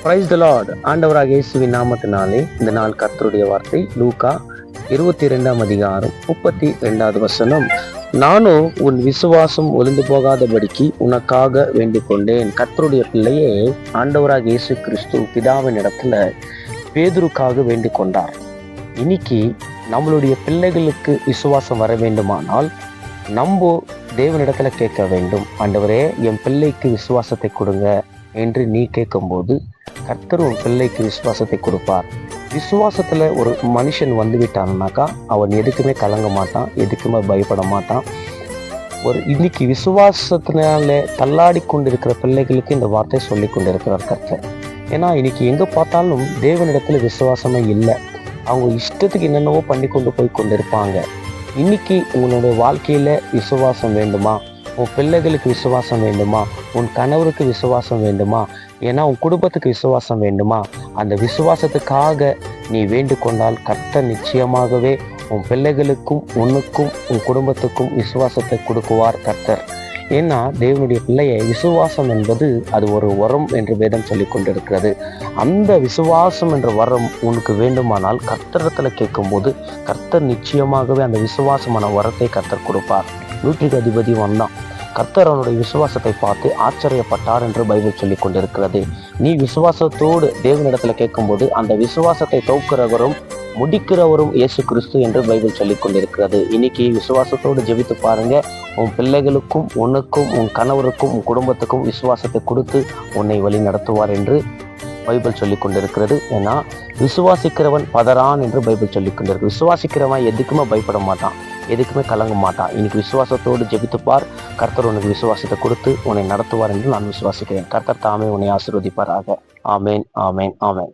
Praise the Lord. ஆண்டவராக இயேசுவின் நாமத்தினாலே இந்த நாள் கர்த்தருடைய வார்த்தை லூக்கா 22ஆம் அதிகாரம் 32வது வசனம். நானும் உன் விசுவாசம் ஒளிந்து போகாதபடிக்கு உனக்காக வேண்டிக் கொண்டேன். கர்த்தருடைய பிள்ளையே, ஆண்டவராக இயேசு கிறிஸ்து பிதாவின் இடத்துல பேதுருக்காக வேண்டிக் கொண்டார். இன்னைக்கு நம்மளுடைய பிள்ளைகளுக்கு விசுவாசம் வர வேண்டுமானால் நம்ம தேவனிடத்துல கேட்க வேண்டும். ஆண்டவரே, என் பிள்ளைக்கு விசுவாசத்தை கொடுங்க என்று நீ கேட்கும்போது கர்த்தர் உன் பிள்ளைக்கு விசுவாசத்தை கொடுப்பார். விசுவாசத்துல ஒரு மனுஷன் வந்து விட்டான்னாக்கா அவன் எதுக்குமே கலங்க மாட்டான், எதுக்குமே பயப்பட மாட்டான். இன்னைக்கு விசுவாசத்தினால தள்ளாடி கொண்டிருக்கிற பிள்ளைகளுக்கு இந்த வார்த்தை சொல்லி கொண்டிருக்கிறார் கர்த்தர். ஏன்னா இன்னைக்கு எங்க பார்த்தாலும் தேவனிடத்துல விசுவாசமே இல்லை. அவங்க இஷ்டத்துக்கு என்னென்னவோ பண்ணி கொண்டு போய் கொண்டிருப்பாங்க. இன்னைக்கு உன்னுடைய வாழ்க்கையில விசுவாசம் வேண்டுமா? உன் பிள்ளைகளுக்கு விசுவாசம் வேண்டுமா? உன் கணவருக்கு விசுவாசம் வேண்டுமா? ஏன்னா உன் குடும்பத்துக்கு விசுவாசம் வேண்டுமா? அந்த விசுவாசத்துக்காக நீ வேண்டு கொண்டால் கர்த்தர் நிச்சயமாகவே உன் பிள்ளைகளுக்கும் உன்னுக்கும் உன் குடும்பத்துக்கும் விசுவாசத்தை கொடுக்குவார் கர்த்தர். ஏன்னா தேவனுடைய பிள்ளையை விசுவாசம் என்பது அது ஒரு வரம் என்று வேதம் சொல்லி கொண்டிருக்கிறது. அந்த விசுவாசம் என்ற வரம் உனக்கு வேண்டுமானால் கர்த்தரிடத்துல கேட்கும்போது கர்த்தர் நிச்சயமாகவே அந்த விசுவாசமான வரத்தை கர்த்தர் கொடுப்பார். 100க்கு அதிபதி வந்தான். கர்த்தர் அவனுடைய விசுவாசத்தை பார்த்து ஆச்சரியப்பட்டார் என்று பைபிள் சொல்லி கொண்டிருக்கிறது. நீ விசுவாசத்தோடு தேவனிடத்துல கேட்கும்போது அந்த விசுவாசத்தை தோக்கிறவரும் முடிக்கிறவரும் இயேசு கிறிஸ்து என்று பைபிள் சொல்லி கொண்டிருக்கிறது. இன்னைக்கு விசுவாசத்தோடு ஜெபித்து பாருங்க. உன் பிள்ளைகளுக்கும் உனக்கும் உன் கணவருக்கும் உன் குடும்பத்துக்கும் விசுவாசத்தை கொடுத்து உன்னை வழி நடத்துவார் என்று பைபிள் சொல்லி கொண்டிருக்கிறது. ஏன்னா விசுவாசிக்கிறவன் பதறான் என்று பைபிள் சொல்லி கொண்டிருக்கு. விசுவாசிக்கிறவன் எதுக்குமே பயப்பட மாட்டான், எதுக்குமே கலங்க மாட்டான். இன்னைக்கு விசுவாசத்தோடு ஜெபித்துப்பார். கர்த்தர் உனக்கு விசுவாசத்தை கொடுத்து உன்னை நடத்துவார் என்று நான் விசுவாசிக்கிறேன். கர்த்தர் தாமே உன்னை ஆசீர்வதிப்பாராக. ஆமேன், ஆமேன், ஆமேன்.